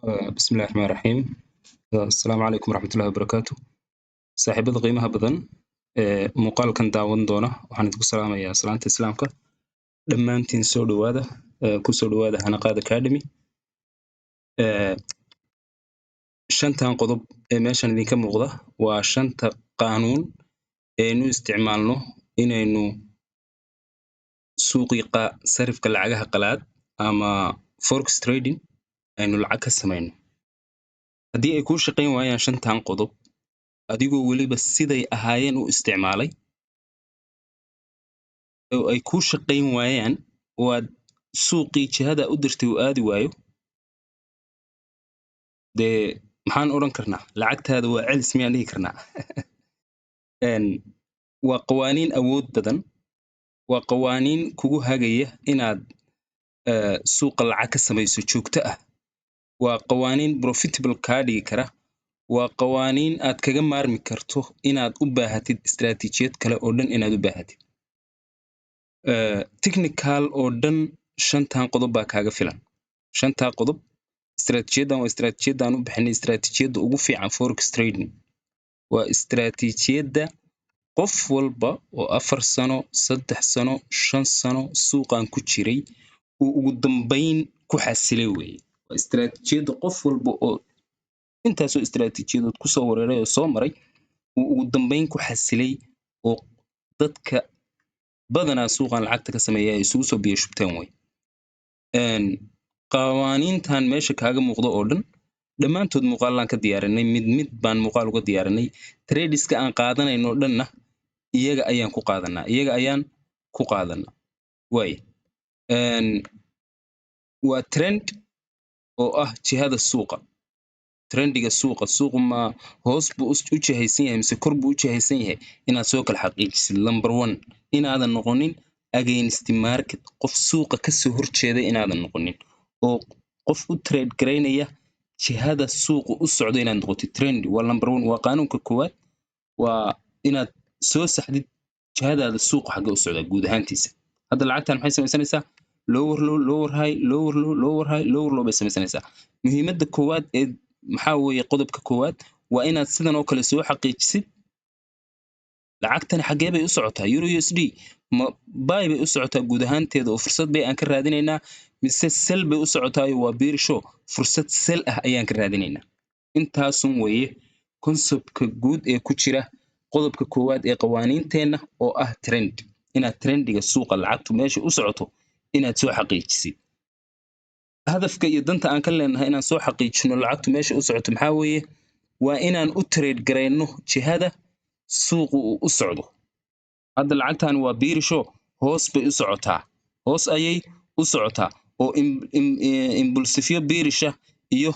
بسم الله الرحمن الرحيم. السلام عليكم ورحمة الله وبركاته. saaxiibada qiimaha badan muuqaalkan daawan doona waxaan idinku salaamayaa salaanta islaamka. dhammaantiin soo dhawaada ku soo dhawaada Hanaqaad Academy. shantan qodob ee meeshan idinka muuqda waa shanta qaanuun ee nu isticmaalno inaynu suuqa sarifka lacagaha qalaad ama forex trading aynu lacag ka samayno. haddii ay kuu shaqayn waayaan shantan qodob adigoo weliba siday ahaayeen u isticmaalay oo ay kuu shaqayn waayaan oo aad suuqii jihada u dirtay uu aadi waayo, dee maxaan odhan karnaa lacagtaada waa celis miyaan dhihi karnaa. waa qawaaniin awood badan, waa qawaaniin kugu hagaya inaad suuqa lacag ka samayso joogto ah, waa qawaaniin profitable kaa dhigi kara, waa qawaaniin aad kaga maarmi karto inaad u baahatid istaraatiijiyad kale oo dhan inaad u baahatid. technical oo dhan shantan qodob baa kaaga filan. shantaa qodob istaraatiijiyaddan waa istaraatiijiyaddan u bixinay istaraatiijiyadda ugu fiican forex trading. waa istaraatiijiyadda qof walba oo 4 sano 3 sano 5 sano suuqan ku jiray uu ugu dambayn ku xasilay weeye. waa istaraatiijiyadda qof walba oo intaasoo istaraatiijiyadood ku soo wareeray oo soo maray uu ugu dambayn ku xasilay, oo dadka badanaa suuqan lacagta ka sameeya ay isugu soo biyo shubteen wey. qawaaniintan meesha kaaga muuqda oo dhan dhammaantood muuqaalaan ka diyaarinay, mid baan muuqaal uga diyaarinay. tradeska aan qaadanayno dhanna iyaga ayaan ku qaadanaa waay. waa trend oo ah jihada suuqa, trendiga suuqu ma hoos buu u jihaysan yahay mise kor buu u jihaysan yahay inaad soo kala xaqiijisid. number 1 inaadan noqonin against market, qof suuqa ka soo horjeeda inaadan noqonin, oo qof u trade garaynaya jihada suuqu u socdo inaad noqotid. trend waa number 1, waa qaanuunka koowaad, waa inaad soo saxdid jihadaada suuqa xagga u socda guud ahaantiisa. hadda lacagtan maxay samaysanaysaa? lower low, lower high, lower low, lower high, lower low bay samaysanaysaa. muhiimadda koowaad ee maxaa weeye qodobka koowaad waa inaad sidan oo kale soo xaqiijisid lacagtani xaggee bay u socotaa. euro USD ma buy bay u socotaa guud ahaanteeda oo fursad bay aan ka raadinaynaa, mise sell bay u socotaayo waa bearish oo fursad sell ah ayaan ka raadinaynaa. intaasun weeye conceptka guud ee ku jira qodobka koowaad ee qawaaniinteenna oo ah trend. inaad trendiga suuqa lacagtu meesha u socoto inaad soo xaqiijisid. hadafka iyo danta aan ka leenahay inaan soo xaqiijino lacagtu meesha u socoto maxaa weeye? waa inaan u trade garayno jihada suuqu uu u socdo. hadda lacagtan waa bearish oo hoos bay u socotaa, hoos ayay u socotaa oo impulsifyo bearisha iyo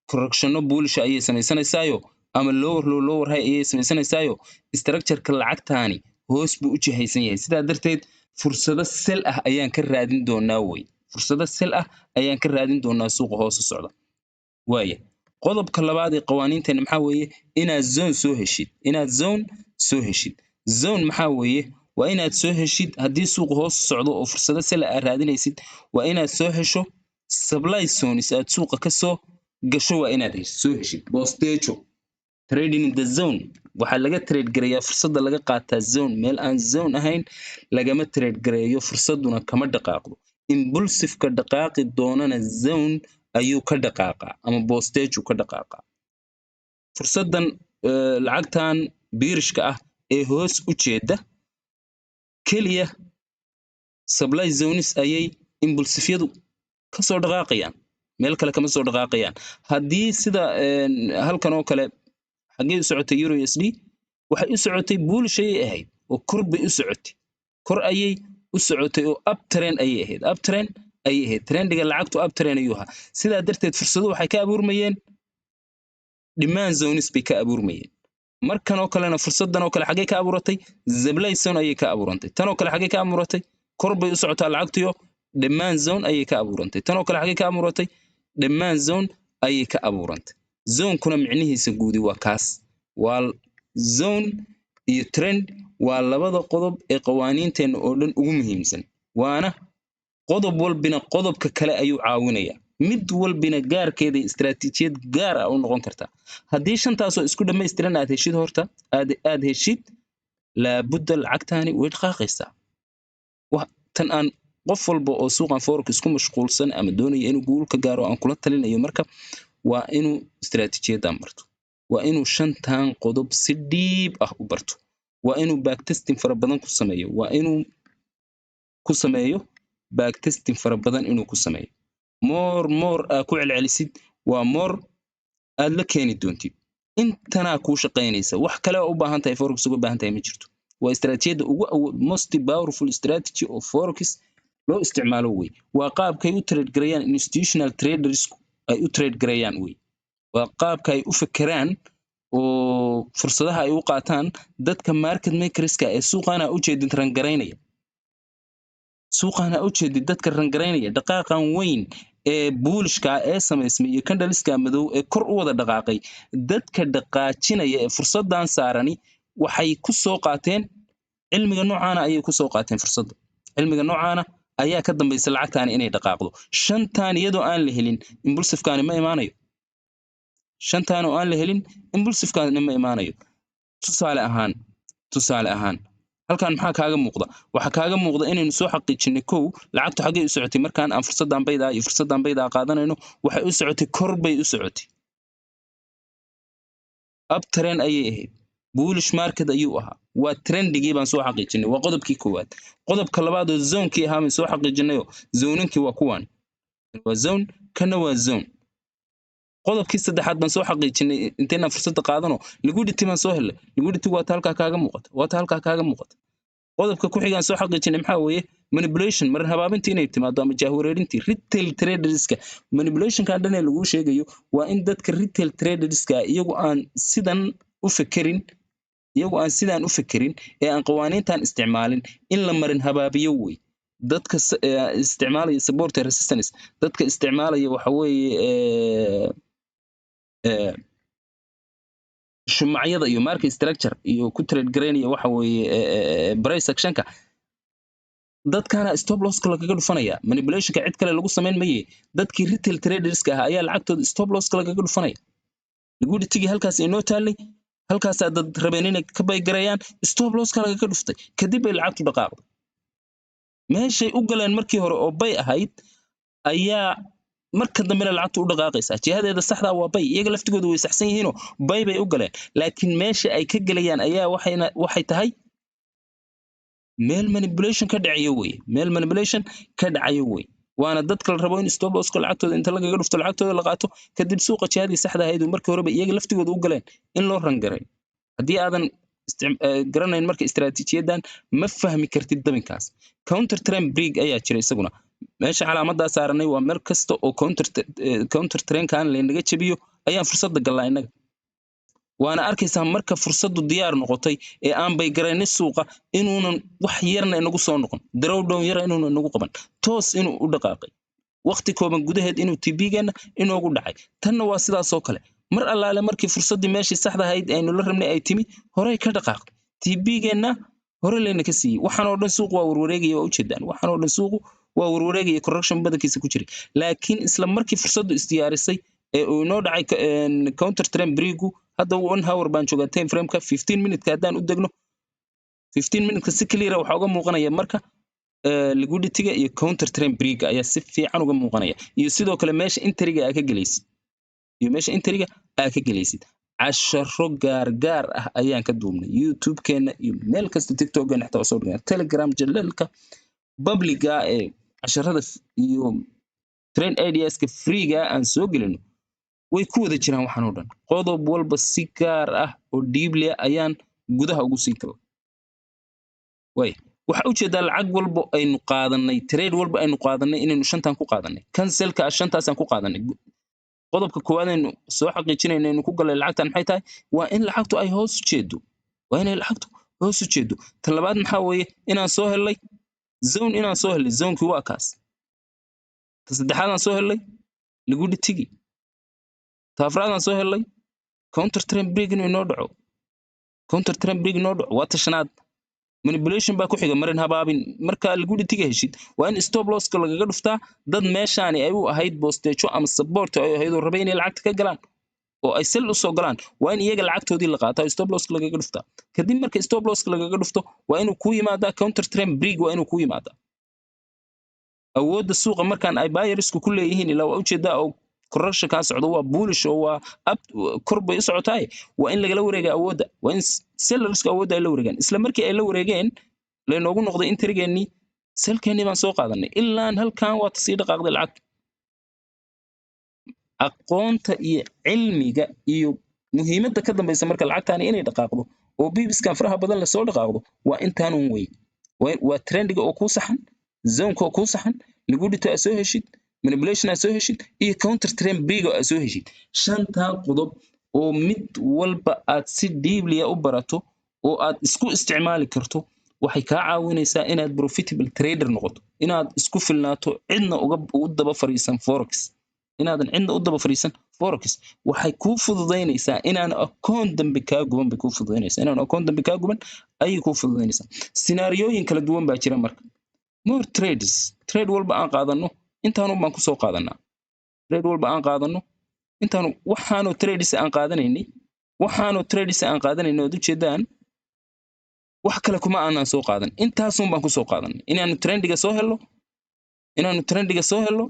correctionno bullish ayay samaysanaysaayo, ama lower low lower high ayay samaysanaysaayo. structureka lacagtaani hoos buu u jihaysan yahay, sidaa darteed fursado sell ah ayaan ka raadin doonaa wey. fursado sell ah ayaan ka raadin doonaa suuqa hoos u socda waaya. qodobka labaad ee qawaaniinteena maxaa weeye? inaad zone soo heshid. zone maxaa weeye? waa inaad soo heshid haddii suuqa hoos u socdo oo fursado sell ah aad raadinaysid, waa inaad soo hesho supply zones aad suuqa ka soo gasho, waa inaad soo heshid bostejo. trading in the zone waxaa laga trade gareeyaa fursadda laga qaataa zone. meel aan zone ahayn lagama trade gareeyo, fursadduna kama dhaqaaqdo. impulsiveka dhaqaaqi doonana zone ayuu ka dhaqaaqaa ama bosteju ka dhaqaaqaa. fursaddan lacagtan bearishka ah ee hoos u jeeda keliya supply zones ayay impulsifyadu ka soo dhaqaaqayaan, meel kale kama soo dhaqaaqayaan. haddii sida halkan oo kale xaggee u socotay euro USD waxay u socotay bullish ayay ahayd oo kor bay u socotay, kor ayay u socotay oo uptrend ayay ahayd, uptrend ayay ahayd. trendiga lacagtu uptrend ayuu ahaa, sidaa darteed fursaduhu waxay ka abuurmayeen demand zones bay ka abuurmayeen. markan oo kalena fursaddan oo kale xaggee ka abuuratay? supply zone ayay ka abuurantay. tan oo kale xaggee ka abuuratay? kor bay u socotaa lacagtiyo demand zone ayay ka abuurantay. tan oo kale xaggee ka abuuratay? demand zone ayay ka abuurantay. zonekuna micnihiisa guudi waa kaas. waa zone iyo trend waa labada qodob ee qawaaniinteenna oo dhan ugu muhiimsan, waana qodob walbina qodobka kale ayuu caawinayaa. mid walbina gaarkeeda istiraatiijiyad gaar ah u noqon kartaa. Haddii shantaasoo isku dhammaystiran aad heshid horta aad heshid laabudda lacagtaani way dhaqaaqaysaa. Tan aan qof walba oo suuqan forex ku mashquulsan ama doonaya inuu guul ka gaaro aan kula talinayo marka waa inuu istiraatiijiyaddan barto. Waa inuu shantan qodob si dhiib ah u barto. Waa inuu backtesting fara badan ku sameeyo. Waa inuu ku sameeyo backtesting fara badan inuu ku sameeyo. More aad ku celcelisid waa more aad la keeni doontid. Intanaa kuu shaqaynaysa. Wax kale oo u baahan tahay forex uga baahan tahay ma jirto. waa istiraatiijiyadda ugu most powerful strategy of forex loo isticmaalo wey. Waa qaabkay u trade gareeyaan institutional traders ay u trade gareeyaan wey. Waa qaabka ay u fekeraan oo fursadaha ay u qaataan dadka market makerska ee suuqana u jeedin rangareynaya. Suuqana u jeedin dadka rangareynaya dhaqaaqan weyn ee buulishka ee samaysmay iyo candlestick madow ee kor u wada dhaqaaqay. Dadka dhaqaajinaya ee fursadan saarani waxay ku soo qaateen cilmiga noocaana ayay ku soo qaateen fursadda. Cilmiga noocaana ayaa ka dambaysa lacagtaani inay dhaqaaqdo. Shantaan iyadoo aan la helin impulsive-kaani ma imaanayo. Shantaan oo aan la helin impulsive-kaani ma imaanayo. Tusaale ahaan halkan maxaa kaaga muuqda? Waxa kaaga muuqda inaynu soo xaqiijinay kow lacagtu xagee u socotay markaan aan fursadan baydaa iyo fursadan baydaa qaadanayno waxay u socotay kor bay u socotay. Uptrend ayay ahayd. Bullish market ayuu ahaa. Waa trendigii baan soo xaqiijinay. Waa qodobkii koowaad. Qodobka labaad oo zone-kii ahaa baan soo xaqiijinayo. Zone-kii waa kuwan. Waa zone, kana waa zone. Qodobkii saddexaad baan soo xaqiijinay intayna fursadda qaadano. Liquidity baan soo helay. Liquidity waa halka kaaga muuqata. Halka kaaga muuqata. Qodobka ku xigaan soo xaqiijinay maxaa weeye? Manipulation mar habaabintii inay timaado ama jahwareerintii retail traderska. Manipulation-ka dhan ee lagu sheegayo waa in dadka retail traderska iyagu aan sidan u fekerin ee aan qawaaniintan isticmaalin in la marin habaabiyo wey. Dadka isticmaalaya support resistance, dadka isticmaalaya waxa weeye shumacyada iyo market structure iyo ku trade gareynaya waxa weeye price action-ka. Dadkana stop loss lagaga dhufanaya. Manipulation-ka cid kale lagu sameyn maye. Dadkii retail traderska ah ayaa lacagtooda stop loss lagaga dhufanaya. Liquidity halkaas inoo taalay. halkaas dad rabeen inay ka bay gareeyaan stop loss kala ka dhuftay kadib ay lacagtu dhaqaaqdo. Meeshay u galeen markii hore oo bay ahayd ayaa marka dambe lacagtu u dhaqaaqaysaa. Jihadeeda saxda waa bay. Iyaga laftigoodu way saxsan yihiin oo bay u galeen. Laakiin meesha ay ka galayaan ayaa waxay tahay meel manipulation ka dhacayo wey. Meel manipulation ka dhacayo wey. waana dadka la rabo in stop loss lacagtooda inta lagaga dhufto lacagtooda la qaato kadib suuqa jihadii saxda ahayd markii horeba iyaga laftigooda u galeen in loo rangaray. Haddii aadan garanayn marka istiraatiijiyadan ma fahmi kartid dabinkaas. Counter trend break ayaa jira isaguna. Meesha calaamadaa saaranay waa meel kasta oo counter trend-kan leenaga jabiyo ayaan fursadda galnaa innaga. waana arkaysaa marka fursaddu diyaar noqotay ee aan bay garaynay suuqa inuunan wax yarna inagu soo noqon. Drawdown yar inuunan inagu qaban. Toos inuu u dhaqaaqay. Waqti kooban gudaheed inuu TP-geena inoogu dhacay. Tanna waa sidaas oo kale. Mar allaale markii fursaddii meeshii saxda ahayd aynu la rabnay ay timi horey ka dhaqaaqday. TP-geena hore leena ka siiyey. Waxaan oo dhan suuqu waa warwareegaya waa u jeedaan. Waxaan oo dhan suuqu waa warwareegaya correction badankiisa ku jiray. Laakiin isla markii fursaddu isdiyaarisay ee uu inoo dhacay counter trend break hadda 1 hour baan joogaa time frame-ka 15 minute haddaan u degno 15 minute si clear waxa uga muuqanaya marka liquidity-ga iyo counter trend break ayaa si fiican uga muuqanaya iyo sidoo kale meesha entry-ga aad ka galaysid casharo gaar ah ayaan ka duubnay YouTube-keena iyo meel kasta TikTok-geena xitaa soo dhigay Telegram channel-ka public-ga ee casharada iyo trend ideas-ka free-ga aan soo gelino way ku wada jiraan waxaan oo dhan. Qodob walba si gaar ah oo deeply ayaan gudaha ugu sii kala. Waxa u jeedaa lacag walba aynu qaadanay, trade walba aynu qaadanay inaynu shantan ku qaadanay. Cancel-ka shantaasaan ku qaadanay. Qodobka koowaad aynu soo xaqiijinayno inuu ku galay lacagtan maxay tahay? Waa in lacagtu ay hoos u jeedo. Tan labaad maxaa weeye inaan soo helay zone zone-ki waa kaas. Tan saddexaad aan soo helay liquidity-gi. Taafraadaan soo helay counter trend break inuu inoo dhaco. Waa tashanaad. manipulation baa ku xiga marin habaabin marka liquidity-ga heshid waa in stop loss-ka lagaga dhuftaa dad meeshaani ay u ahayd boosteejo ama support ay ahayd oo rabay inay lacagta ka galaan oo ay sell u soo galaan waa in iyaga lacagtoodii la qaataa oo stop loss-ka lagaga dhuftaa kadib marka stop loss-ka lagaga dhufto waa inuu ku yimaadaa counter trend break waa inuu ku yimaadaa awoodda suuqa markaan ay buyersku ku leeyihiin ilaa waa ujeedaa oo correction kaa socdo waa bullish oo waa up kor bay u socotaay waa in lagala wareega awoodda waa in sellersku awoodda ay la wareegaan isla markii ay la wareegeen laynoogu noqday intrigeennii selkeennii baan soo qaadanay ilaan halkan waa tasii dhaqaaqday lacagta aqoonta iyo cilmiga iyo muhiimadda ka dambaysa marka lacagtaani inay dhaqaaqdo oo bibiskan faraha badan lasoo dhaqaaqdo waa intaanun wey waa trendiga oo kuu saxan zonka oo kuu saxan liquidity aad soo heshid manipulation aad soo heshid iyo counter trend break aad soo heshid shantaa qodob oo mid walba aad si deeply u barato oo aad isku isticmaali karto waxay kaa caawinaysaa inaad profitable trader noqoto inaad isku filnaato cidna ugu daba fariisan forex inaadan cidna u daba fariisan forex waxay kuu fududaynaysaa inaan akoon dambe kaa guban bay kuu fududaynaysaa inaan akoon dambe kaa guban ayay kuu fududaynaysaa sinaariyooyin kala duwan baa jira marka more trades trade walba aan qaadano intaanu baan ku soo qaadanaa trade walba aan qaadano intaanu waxaanu trades aan qaadanaynay oo ujeedaan wax kale kuma aanan soo qaadan intaasun baan ku soo qaadanay inaanu trendiga soo helno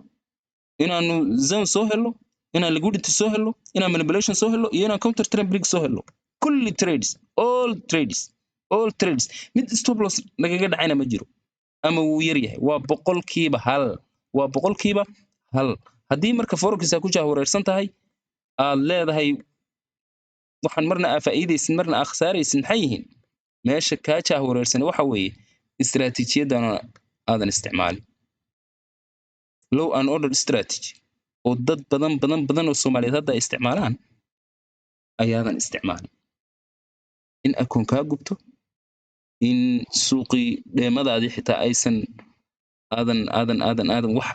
inaanu zone soo helno inaan liquidity soo helno inaan manipulation soo helno iyo inaan counter trend break soo helno kulli trades all trades mid stop loss nagaga dhacayna ma jiro ama wuu yar yahay waa boqolkiiba hal haddii marka forex ku jahwareersan tahay aad leedahay waxaan marna aa faa'iidaysid marna aa khasaaraysid maxay yihiin meesha kaa jahwareersan waxa weeye istiraatiijiyaddan aadan isticmaalin low and order strategy oo dad badan oo Soomaaliyeed hadda ay isticmaalaan ayaadan isticmaalin in akoon kaa gubto in suuqii dheemadaadii xitaa aysan aadan wax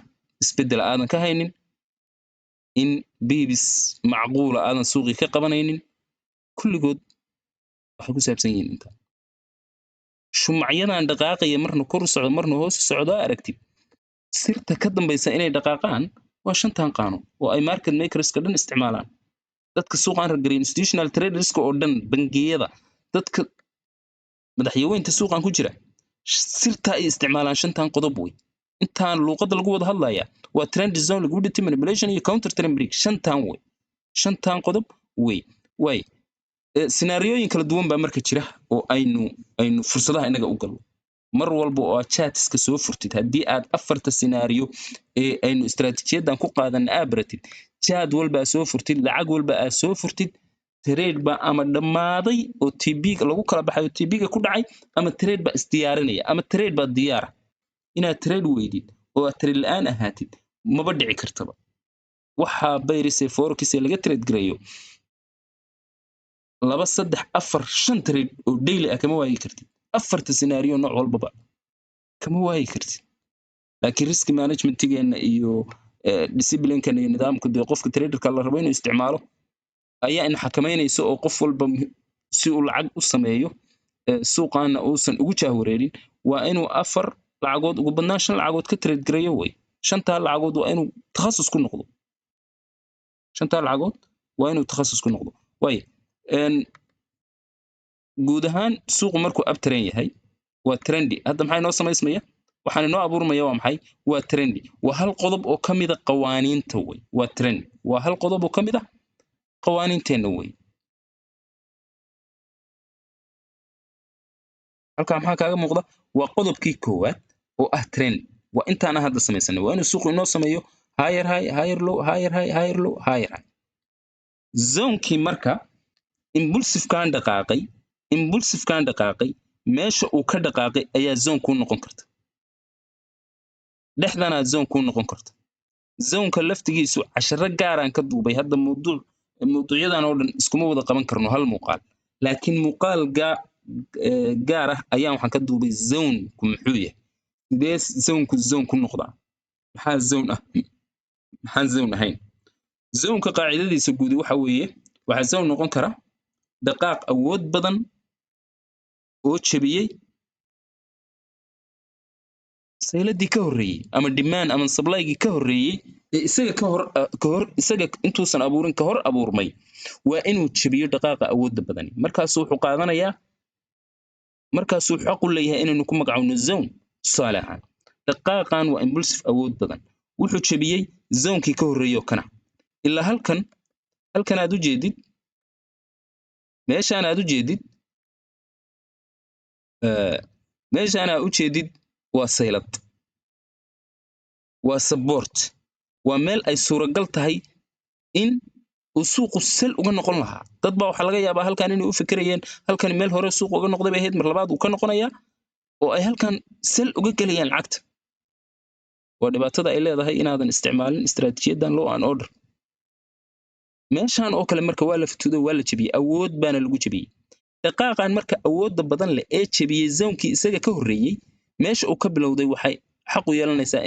isbeddel aadan ka haynin in bibis macquula aadan suuqii ka qabanaynin kulligood waxay ku saabsan yihiin inta shumacyadan dhaqaaqaya marna kor u socdo marna hoos u socdo aragtid sirta ka dambaysa inay dhaqaaqaan waa shantan qaano oo ay market makerska dhan isticmaalaan dadka suuqan raggaray institutional traderska oo dhan bangiyada dadka madaxyaweynta suuqan ku jira sirta ay isticmaalaan shantan qodob wey intaan luuqadda lagu wada hadlaya waa trend zone liquidity manipulation iyo counter trend break shantan qodob way sinaariyooyin kala duwan baa marka jira oo aynu fursadaha inaga u galno mar walba oo aad chatiska soo furtid haddii aad afarta sinaariyo ee aynu istiraatiijiyadan ku qaadan aabratid chat walba soo furtid lacag walba aad soo furtid trade ba ama dhammaaday oo TB lagu kala baxay oo TB-ga ku dhacay ama trade ba isdiyaarinaya ama trade ba diyaara inaad trade weydid oo aad trade la'aan ahaatid maba dhici kartaba waxa bayrisay forex laga trade gareeyo 2 3 4 5 trade oo daily ah kama waayi kartid afarta scenario nooc walbaba kama waayi kartid laakiin risk management-geena iyo discipline-kan iyo nidaamka qofka traderka la rabo inuu isticmaalo ayaa in xakameynayso oo qof walba si uu lacag u sameeyo suuqaana uusan ugu jahwareerin waa inuu 4 lacagood ugu badnaan 5 lacagood ka trade gareeyo way 5 lacagood waa inuu takhasus ku noqdo 5 lacagood waa inuu takhasus ku noqdo way guud ahaan suuqu markuu uptrend yahay waa trendy hadda maxay noo samaysmaya waxaan noo abuurmaya waa maxay waa trendy waa hal qodob oo kamid ah qawaaniinta way waa trend waa hal qodob oo kamid ah qawaaniinteena way halka maxaa kaaga muuqda waa qodobkii koowaad oo ah trend waa intaan hadda samaysanay waa inuu suuqu inoo sameeyo higher high higher low higher high higher low higher high zone-kii marka impulsive kan dhaqaaqay meesha uu ka dhaqaaqay ayaa zone ku noqon karta dhexdana zone ku noqon karta zone-ka laftigiisu casharo gaar aan ka duubay hadda mawduucyadan oo dhan iskuma wada qaban karno hal muuqaal laakiin muuqaal gaar ah ayaa waxaan ka duubay zone-ku muxuu yahay sidee zone-ku zone ku noqdaa maxaa zone ah maxaan zone ahayn zone-ka qaacidadiisa guudi waxa weeye waxa zone noqon kara dhaqaaq awood badan oo jabiyey sayladii ka horreeyey ama demand ama supply-gii ka horreeyey ee isaga ka hor isaga intuusan abuurin ka hor abuurmay waa inuu jabiyo dhaqaaqa awoodda badani markaasuu wuxuu qaadanayaa markaasuu xaq u leeyahay inaynu ku magacowno zone tusaale ahaan dhaqaaqan waa impulsive awood badan wuxuu jabiyey zonekii ka horreeyo kana ilaa halkan aad u jeedid meeshaan aad u jeedid meeshaan aad u jeedid waa saylad waa support waa meel ay suuragal tahay in uu suuqu sel uga noqon lahaa dad baa waxaa laga yaabaa halkan inay u fikirayeen halkan meel hore suuq uga noqday bay ahayd mar labaad uu ka noqonayaa oo ay halkan sel uga gelayaan lacagta waa dhibaatada ay leedahay inaadan isticmaalin istaraatiijiyadan law and order meeshaan oo kale marka waa la futudo waa la jabiyey awood baana lagu jabiyey dhaqaaqan marka awoodda badan leh ee jabiyey zoonkii isaga ka horreeyey meesha uu ka bilowday waxay xaq u yeelanaysaa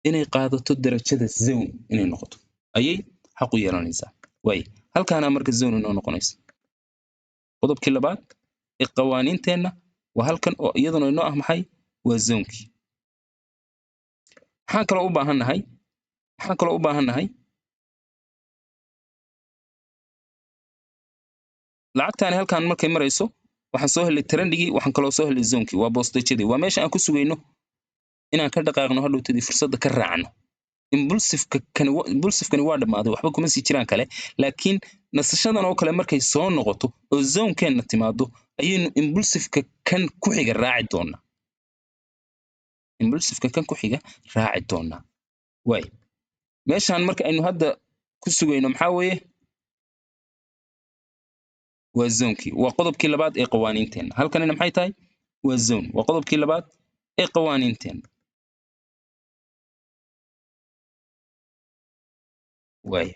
inay qaadato darajada zone inay noqoto ayay xaq u yeelanaysaa waay halkaana marka zone inoo noqonaysa qodobkii labaad ee qawaaniinteenna waa halkan oo iyaduna inoo ah maxay waa zoonkii maxaan kaloo u baahannahay lacagtaani halkan markay marayso waxaan soo helay trendigii waxaan kaloo soo helay zoonkii waa boostejadii waa meesha aan ku sugayno inaan ka dhaqaaqno hadhowtadii fursadda ka raacno impulsivekani waa dhammaaday waxba kuma sii jiraan kale laakiin nasashadan oo kale markay soo noqoto oo zoonkeenna timaado ayaynu impulsiveka kan ku xiga raaci doonaa waay meeshaan marka aynu hadda ku sugayno maxaa weeye waa zoonkii waa qodobkii labaad ee qawaaniinteenna halkanina maxay tahay waa zone waa qodobkii labaad ee qawaaniinteenna waay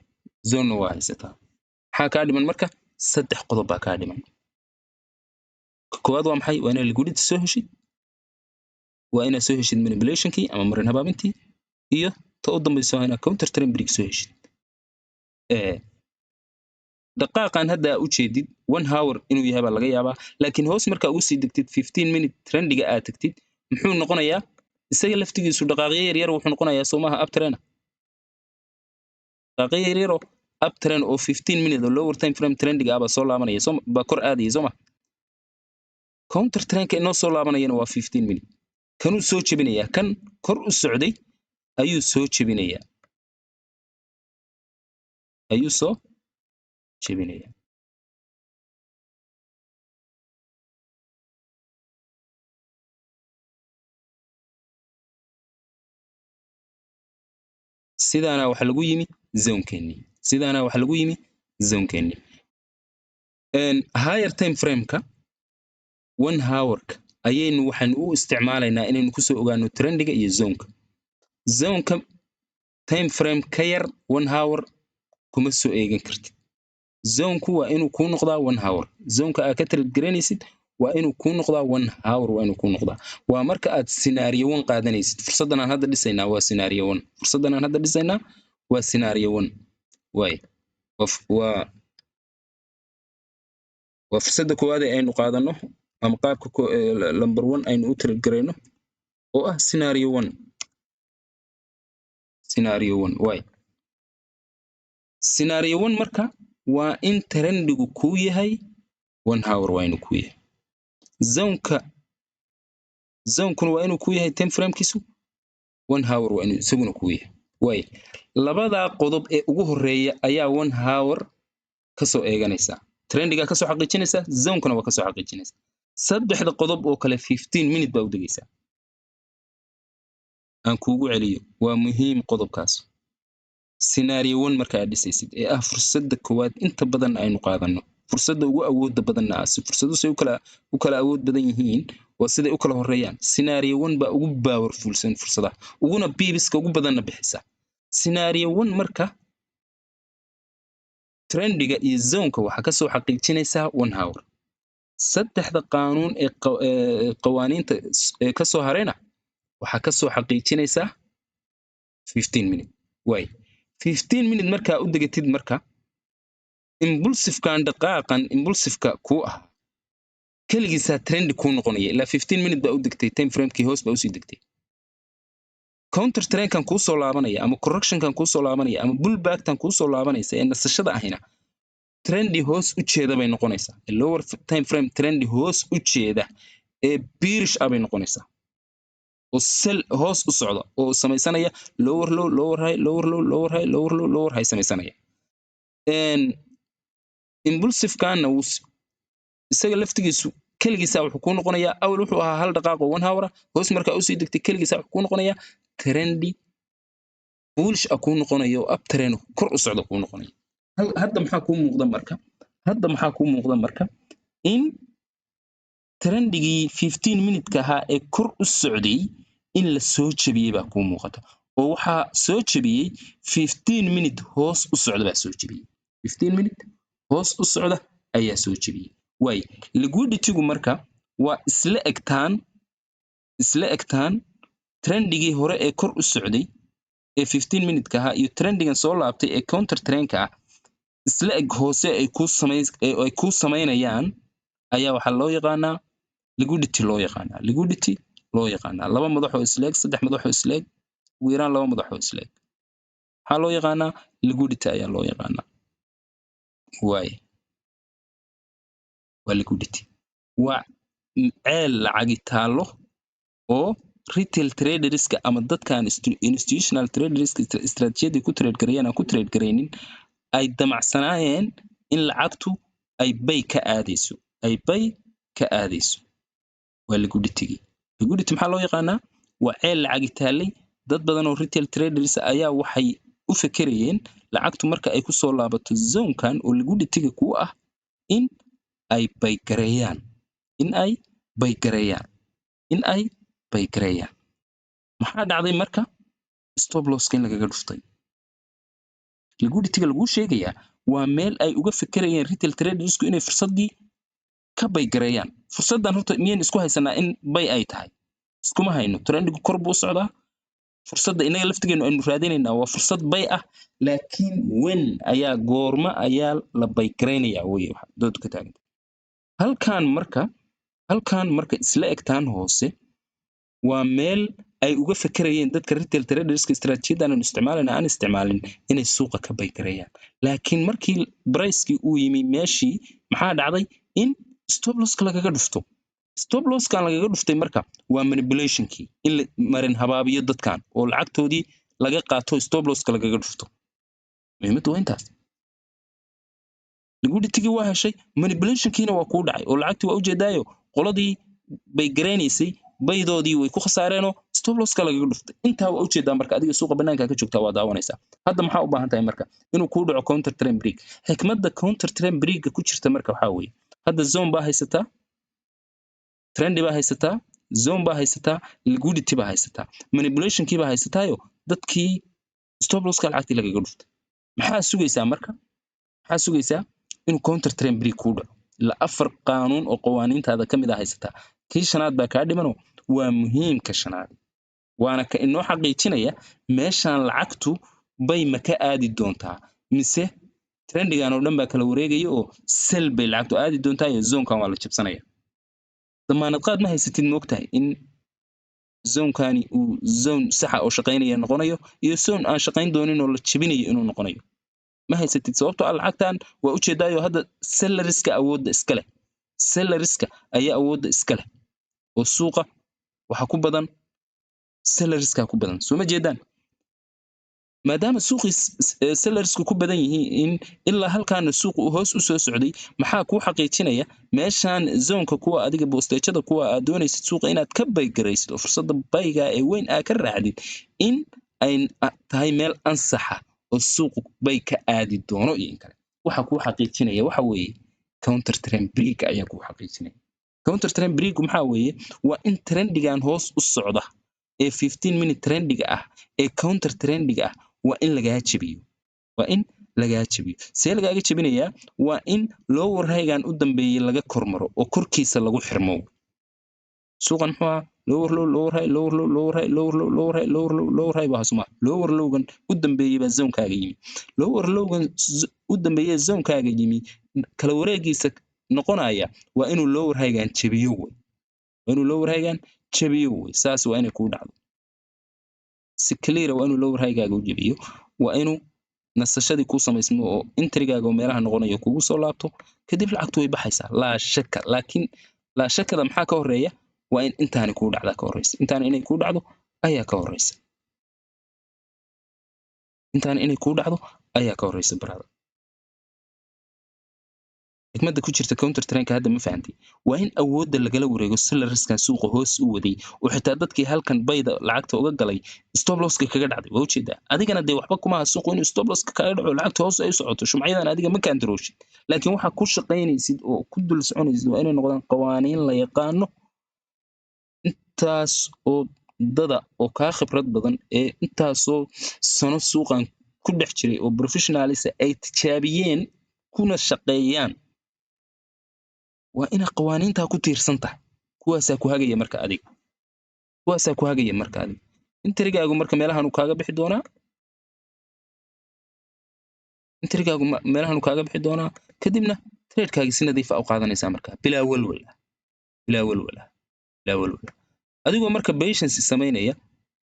zonna waa haysataa maxaa kaa dhiman marka 3 qodob baa kaa dhiman ka koowaad waa maxay waa inaad liquidity soo heshid waa inaad soo heshid manipulationkii ama marin habaabintii iyo ta u dambaysa waa inaad counter trend break soo heshid dhaqaaqan hadda u jeedid 1 hour inuu yahay baa laga yaabaa laakiin hoos markaa ugu sii degtid 15 minute trendiga aad tagtid muxuu noqonayaa isaga laftigiisu dhaqaaqyo yaryar wuxuu noqonayaa soomaha uptrend dhaqaaqyo yaryar oo uptrend oo 15 minute oo lower time frame trendiga ah baa soo laabanaya baa kor aadaya sooma counter trendka inoo soo laabanayana waa 15 minute kanuu soo jebinayaa kan kor u socday ayuu soo jebinayaa sidaana waxa lagu yimi zoonkeenni higher time frameka 1 hourka ayaynu waxaan u isticmaalaynaa inaynu ku soo ogaano trendiga iyo zoonka time frame ka yar 1 hour kuma soo eegan kartid zoonku waa inuu kuu noqdaa 1 hour zoonka aad ka targelinaysid waa inuu kuu noqdaa 1 hour waa inuu kuu noqdaa waa marka aad scenario 1 qaadanaysid fursaddan aan hadda dhisaynaa waa scenario 1 waay waa fursadda koowaad ee aynu qaadanno ama qaabka number 1 aynu u targetgarayno oo ah scenario 1 waay scenario 1 marka waa in trendigu kuu yahay 1 hour waa inuu kuu yahay zoonkuna waa inuu kuu yahay time framekiisu 1 hour waa inuu isaguna kuu yahay waay labadaa qodob ee ugu horreeya ayaa 1 hour ka soo eeganaysaa trendiga ka soo xaqiijinaysaa zoonkuna waa ka soo xaqiijinaysaa 3 qodob oo kale 15 minute baa u degaysaa aan kuugu celiyo waa muhiim qodobkaas scenario 1 marka aad dhisaysid ee ah fursadda koowaad inta badan aynu qaadanno fursadda ugu awoodda badanna si fursaduhu say u kala awood badan yihiin waa siday u kala horreeyaan scenario 1 baa ugu powerfulsan fursadaha uguna biibiska ugu badanna bixisa scenario 1 marka trendiga iyo zoonka waxaa ka soo xaqiijinaysaa 1 hour 3 qaanuun ee qawaaniinta ee ka soo harayna waxaa ka soo xaqiijinaysaa 15 minute waay 15 minute markaa u degatid marka impulsivekan dhaqaaqan impulsiveka kuu ah keligiisaa trend kuu noqonaya ilaa 15 minute baa u degtay time framekii hoos baa usii degtay counter trendkan kuu soo laabanaya ama correctionkan kuu soo laabanaya ama pullbacktan kuu soo laabanaysa ee nasashada ahina trendi hoos u jeeda bay noqonaysaa lower time frame trendi hoos u jeeda ee bearish ah bay noqonaysaa oo sell hoos u socda oo samaysanaya lower low lower high lower low lower high lower low lower high samaysanaya impulsive kana isaga laftigiisu keligiisa wuxuu ku noqonayaa awal wuxuu ahaa hal daqiiqo 1 hour hoos markaa u sii degtay keligiisa wuxuu ku noqonayaa trendi bullish ah ku noqonayo up trend kor u socda ku noqonayo hadda maxaa ku muuqda marka in trendigii 15 minute-ka ahaa ee kor u socday in la soo jabiyey baa ku muuqata oo waxaa soo jabiyey 15 minute hoos u socda baa soo jabiyey 15 minute hoos u socda ayaa soo jabiyey way liquidity-gu marka waa isla egtaan trendigii hore ee kor u socday ee 15 minute-ka ahaa iyo trendigan soo laabtay ee counter trendka ah isla eg hoose ay ku samaynayaan ayaa waxaa loo yaqaanaa liquidity loo yaqaanaa laba madaxoo isleeg saddex madaxoo isleeg ugu yaraan laba madaxoo isleeg waxaa loo yaqaanaa liquidity ayaa loo yaqaanaa waa liquidity waa ceel lacagi taalo oo retail traderska ama dadkaan institutional traderska istaraatiijiyadii ku trade gareeyaan aan ku trade gareynin ay damacsanaayeen in lacagtu ay bay ka aadayso waa liquidity maxaa loo yaqaanaa waa ceel lacagi taalay dad badan oo retail traders ayaa waxay u fekerayeen lacagtu marka ay ku soo laabato zonekan oo liquidity-ga ku ah in ay bay gareeyaan maxaa dhacday marka stop loss in lagaga dhuftay liquidity-ga lagu sheegayaa waa meel ay uga fekerayeen retail tradersku inay fursadii ka bay gareeyaan fursadan horta miyeen isku haysanaa in bay ay tahay iskuma hayno trendigu kor buu socdaa fursadda inaga laftigeenu aynu raadinaynaa waa fursad bay ah laakiin goorma ayaa la bay gareynayaa weye dood ka taaganta halkan marka isla egtaan hoose waa meel ay uga fekerayeen dadka retail traderska istaraatiijiyaddan aan isticmaalin inay suuqa ka bay gareeyaan laakiin markii bricekii uu yimi meeshii maxaa dhacday in stop losska lagaga dhufto stop losskan lagaga dhuftay marka waa manipulationkii in la marin habaabiyo dadkan oo lacagtoodii laga qaato stop losska lagaga dhufto muhiimaddu waa intaas liquidity-gii waa heshay manipulationkiina waa kuu dhacay oo lacagtii waa ujeedaayo qoladii bay gareynaysay baydoodii way ku khasaareenoo stop losska lagaga dhuftay intaa waa ujeedaa marka adiga suuqa bannaanka ka joogtaa waa daawanaysaa hadda maxaa u baahan tahay marka inuu kuu dhaco counter trend break xikmadda counter trend break-ga ku jirta marka waxaa weeye hadda zone baa haysataa trendi baa haysataa zone baa haysataa liquidity baa haysataa manipulationkii baa haysataayo dadkii stop losska lacagtii lagaga dhuftay maxaa sugaysaa inuu counter trend break kuu dhaco ilaa 4 qaanuun oo qawaaniintaada ka mid ah haysataa kii shanaad baa kaa dhimanoo waa muhiimka shanaad waana ka inoo xaqiijinaya meeshaan lacagtu bay ma ka aadi doontaa mise trendigan oo dhan baa kala wareegaya oo sell bay lacagtu aadi doontaa iyo zonekan waa la jabsanaya damaanad qaad ma haysatid moogtahay in zonekani uu zone saxa oo shaqaynaya noqonayo iyo zone aan shaqayn doonin oo la jabinayo inuu noqonayo ma haysatid sababtoo ah lacagtan waa ujeedaayo hadda selleriska awoodda iska leh selleriska ayaa awoodda iska leh oo suuqa waxaa ku badan selleriska ku badan soo ma jeedaan maadaama suuqii sellersku ku badan yihiin ilaa halkaana suuqu uu hoos u soo socday maxaa kuu xaqiijinaya meeshaan zoneka kuwa adiga boostejada kuwa aad doonaysid suuqa inaad ka bay garaysid oo fursadda bayga ee weyn aad ka raacdid in ay tahay meel ansaxa oo suuqu bay ka aadi doono iyo in kale waxa kuu xaqiijinaya waxa weeye counter trend break ayaa kuu xaqiijinaya counter trend break maxaa weeye waa in trendigan hoos u socda ee 15 minute trendiga ah ee counter trendiga ah waa in lagaa jabiyo see lagaaga jabinayaa waa in lower high-gan u dambeeyey laga kormaro oo korkiisa lagu xirmo suuqan muxuu ahaa lower low lower high lower low lower high lower low lower high lower low lower high baa suma lower low-gan u dambeeyey baa zonekaaga yimi lower low-gan u dambeeyey zonekaaga yimi kala wareegiisa noqonaya waa inuu lower highgan jabiyo wey waa inuu lower highgan jabiyo wey saas waa inay kuu dhacdo si clear waa inuu lower highgaaga u jabiyo waa inuu nasashadii kuu samaysmo oo intrigaaga oo meelaha noqonayo kugu soo laabto kadib lacagtu way baxaysaa laa shaka laakiin laa shakada maxaa ka horeeya waa in intaani kuu dhacda ka horeysa intaani inay kuu dhacdo ayaa ka horeysa intaani inay kuu dhacdo ayaa ka horeysa brother xikmadda ku jirta counter trendka hadda ma fahantay waa in awoodda lagala wareego sellerskan suuqa hoos u waday oo xitaa dadkii halkan bayda lacagta uga galay stop losska kaga dhacday waa ujeedaa adigana dee waxba kuma aha suuqu inuu stop losska kaga dhaco lacagta hoos ay u socoto shumacyadan adiga ma kaantarooshid laakiin waxaa ku shaqaynaysid oo ku dul soconaysid waa inay noqdaan qawaaniin la yaqaano intaas oo dada oo kaa khibrad badan ee intaasoo sano suuqan ku dhex jiray oo professionalisa ay tijaabiyeen kuna shaqeeyaan waa ina qawaaniintaa ku tiirsan tahay kuwaasaa ku hagaya marka adiga intrigaagu marka meelahan kaaga bixi doonaa kadibna tradekaagi si nadiif ah u qaadanaysaa marka bilaa walwal adigoo marka patience samaynaya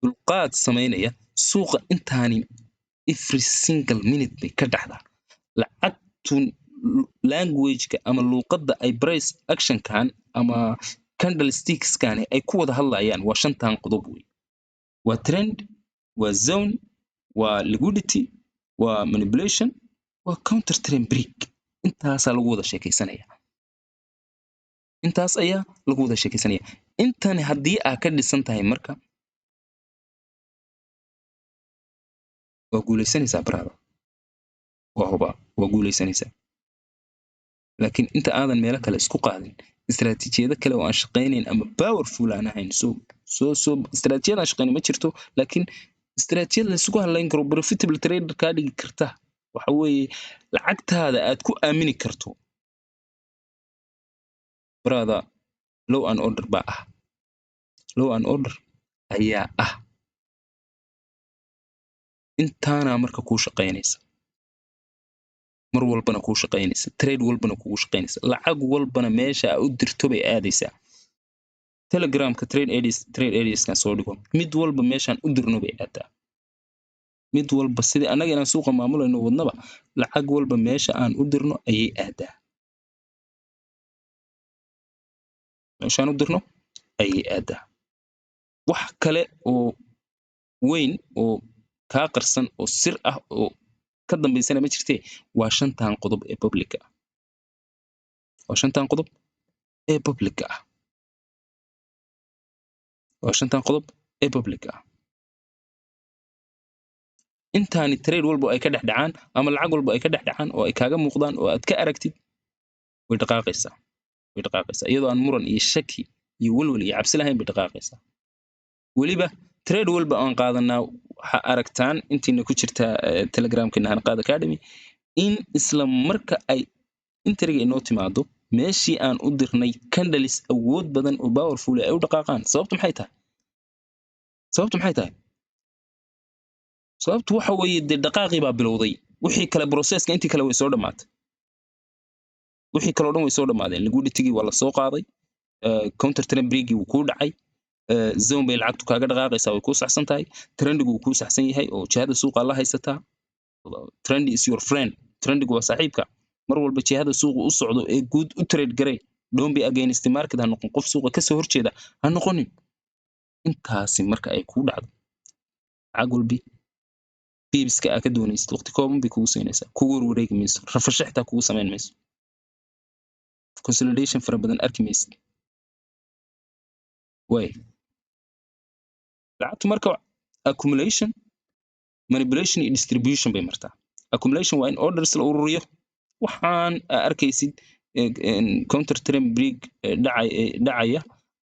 dulqaad samaynaya suuqa intaani every single minute bay ka dhacdaa lacagtu languageka ama luuqadda ay price actionkan ama candlestickskan ay ku wada hadlayaan waa shantan qodob wey waa trend waa zone waa liquidity waa manipulation waa counter trend break intaasaa lagu wada sheekaysanaya intani haddii aa ka dhisan tahay marka waa guulaysanaysaa brother waa guulaysanaysaa laakiin inta aadan meelo kale isku qaadin istaraatiijiyado kale oo aan shaqaynayn ama powerful aan ahayn istaraatiijiyad aan shaqaynayn ma jirto laakiin istaraatiijiyad la isugu hadlayn karo profitable trader kaa dhigi karta waxa weeye lacagtaada aad ku aamini karto brother low and order baa ah low and order ayaa ah intaana marka kuu shaqaynaysa mar walbana kuu shaqaynaysa trade walbana kugu shaqaynaysa lacag walbana meesha aa u dirto bay aadaysaa telegramka trade areaskan soo dhigo mid walba meeshaan u dirno bay aadaa mid walba sidii annaga inaan suuqa maamulayno wadnaba lacag walba meesha aan u dirno ayay aadaa meeshaan u dirno ayay aadaa wax kale oo weyn oo kaa qarsan oo sir ah oo ka dambaysana ma jirtee waa shantan qodob ee publica ah intaani trade walba ay ka dhex dhacaan ama lacag walba ay ka dhex dhacaan oo ay kaaga muuqdaan oo aad ka aragtid way dhaqaaqaysaa iyadoo aan muran iyo shaki iyo walwal iyo cabsi lahayn bay dhaqaaqaysaa weliba trade walba aan qaadanaa waxa aragtaan intiina ku jirta telegramkeena Hanqaad Academy in isla marka ay intriga inoo timaado meeshii aan u dirnay candles awood badan oo powerful ay u dhaqaaqaan sababtu maxay tahay sababtu waxa weeye dee dhaqaaqii baa bilowday wixii kale processka intii kale way soo dhammaatay wixii kale oo dhan way soo dhammaadeen liquidity-gii waa la soo qaaday counter trend break-gii wuu kuu dhacay zone bay lacagtu kaaga dhaqaaqaysaa way kuu saxsan tahay trendigu wuu kuu saxsan yahay oo jihada suuqa la haysataa trend is your friend trendigu waa saaxiibka mar walba jihada suuqa u socdo ee guud u trade garee don't be against the market ha noqon qof suuqa kasoo horjeeda ha noqonin intaasi marka ay kuu dhacdo lacag walbi biibska aa ka doonaysid waqti kooban bay kugu siinaysaa kugu warwareegi mayso rafasho xitaa kugu samayn mayso consolidation fara badan arki maysid way lacagtu marka accumulation manipulation iyo distribution bay martaa accumulation waa in orders la ururiyo waxaan arkaysid counter trend break dhacaya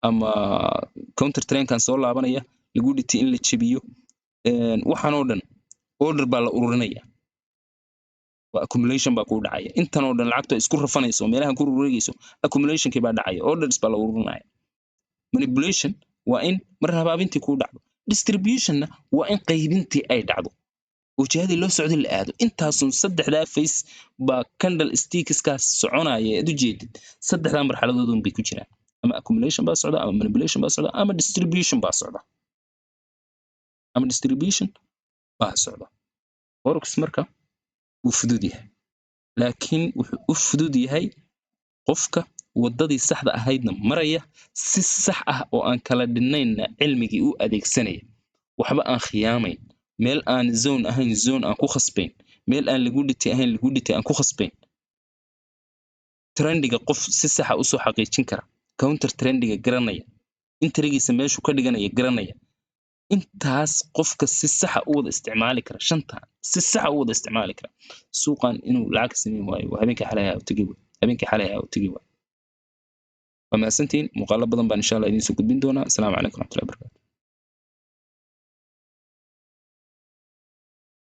ama counter trendkan soo laabanaya liquidity in la jabiyo waxaan oo dhan order baa la ururinaya waa accumulation baa ku dhacaya intan oo dhan lacagtu isku rafanayso meelahan ku ururinayso accumulationkii baa dhacaya orders baa la ururinaya manipulation waa in mar habaabintii ku dhacdo distributionna waa in qaybintii ay dhacdo وجهadii loo socday la aado intaasun saddexdaa face baa candle stickskaas soconaya aad u jeedid saddexdaa marxaladoodun bay ku jiraan ama accumulation baa socda ama manipulation baa socda ama distribution baa socda forex marka wuu fudud yahay laakiin wuxuu u fudud yahay qofka wadadii saxda ahaydna maraya si sax ah oo aan kala dhinnaynna cilmigii u adeegsanaya waxba aan khiyaamayn meel aan zone ahayn zone aan ku khasbayn meel aan liquidity ahayn liquidity aan ku khasbayn trendiga qof si sax ah u soo xaqiijin kara counter trendiga garanaya intrigiisa meeshuu ka dhiganaya garanaya intaas qofka si sax ah u wada isticmaali kara shanta si sax ah u wada isticmaali kara suuqan inuu lacag sameyn waayo habeenkii xalay ahaa u tagi waa mahadsantiin muuqaalo badan baan insha Allah idiin soo gudbin doonaa. Assalaamu calaykum warahmatullahi wabarakatuh.